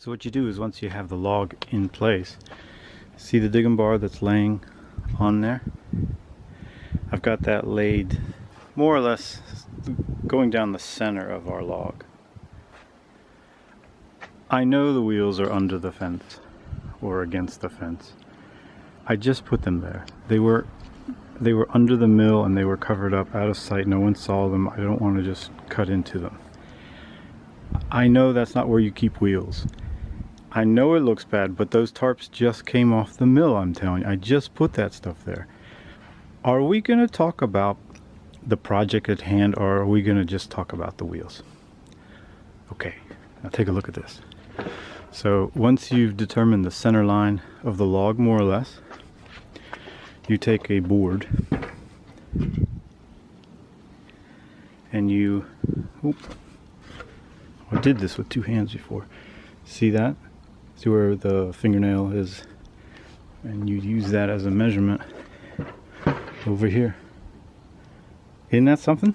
So what you do is once you have the log in place, see the digging bar that's laying on there? I've got that laid more or less going down the center of our log. I know the wheels are under the fence or against the fence. I just put them there. They were under the mill and they were covered up out of sight. No one saw them. I don't want to just cut into them. I know that's not where you keep wheels. I know it looks bad, but those tarps just came off the mill, I'm telling you. I just put that stuff there. Are we going to talk about the project at hand, or are we going to just talk about the wheels? Okay, now take a look at this. So once you've determined the center line of the log, more or less, you take a board and you, I did this with two hands before. See that? See where the fingernail is? And you use that as a measurement over here. Isn't that something?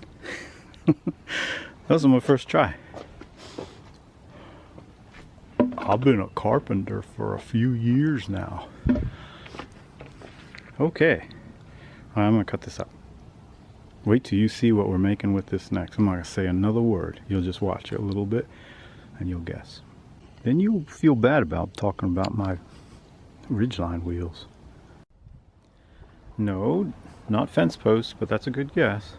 That was my first try. I've been a carpenter for a few years now. Okay, I'm gonna cut this up. Wait till you see what we're making with this next. I'm not gonna say another word. You'll just watch it a little bit and you'll guess. Then you'll feel bad about talking about my ridgeline wheels. No, not fence posts, but that's a good guess.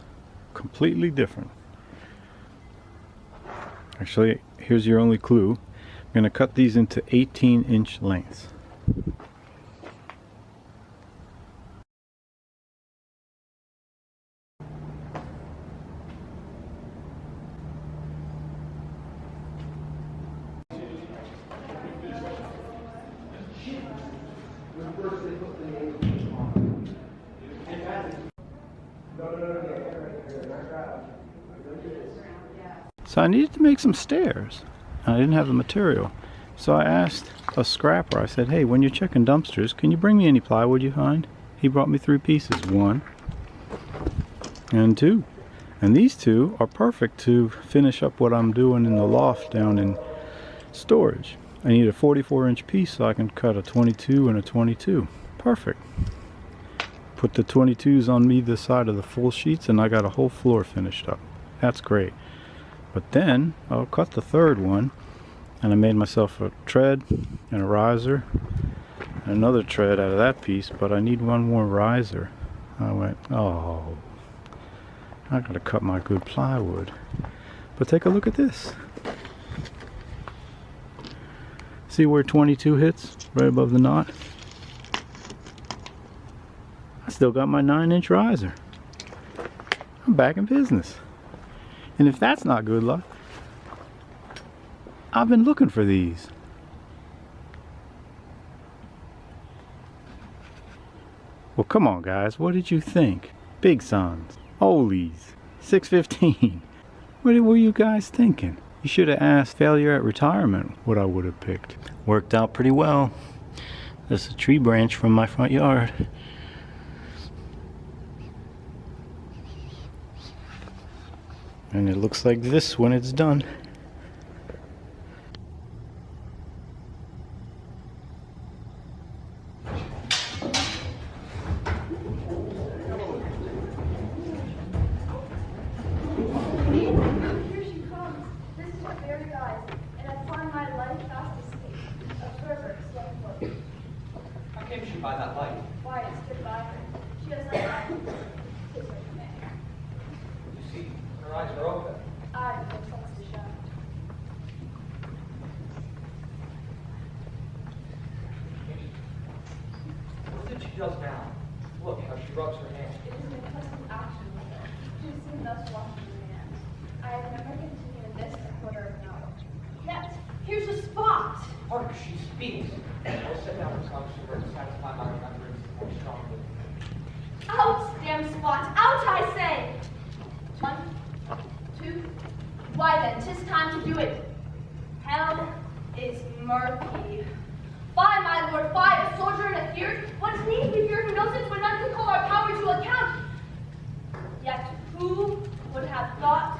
Completely different. Actually, here's your only clue. I'm going to cut these into 18-inch lengths. So I needed to make some stairs. I didn't have the material. So I asked a scrapper, I said, hey, when you're checking dumpsters, can you bring me any plywood you find? He brought me 3 pieces, 1 and 2. And these 2 are perfect to finish up what I'm doing in the loft down in storage. I need a 44-inch piece so I can cut a 22 and a 22. Perfect. Put the 22s on either side of the full sheets and I got a whole floor finished up. That's great. But then I'll cut the 3rd one and I made myself a tread and a riser and another tread out of that piece, but I need one more riser. I went, oh, I gotta cut my good plywood. But take a look at this. See where 22 hits? Right above the knot. I still got my 9-inch riser. I'm back in business. And if that's not good luck, I've been looking for these. Well, come on guys, what did you think? Big Sons, Olies, 615. What were you guys thinking? You should have asked failure at retirement what I would have picked. Worked out pretty well. There's a tree branch from my front yard. And it looks like this when it's done. By that light. Why, it's good by her. She has that light. You see, her eyes are open. I have no sense to show. What is it she does now? Look how she rubs her hands. It is an accustomed action with her. She is seen thus washing her hands. I have never continued this a quarter of an hour. Yet, here's a spot! Hark, she speaks. I'll sit down and talk to her to satisfy my remembrance more strongly. Out, damn spot! Out, I say! 1, 2. Why then, 'tis time to do it. Hell is murky. Fie, my lord, fie, a soldier in a fear. What need we fear who knows it when none can call our power to account? Yet who would have thought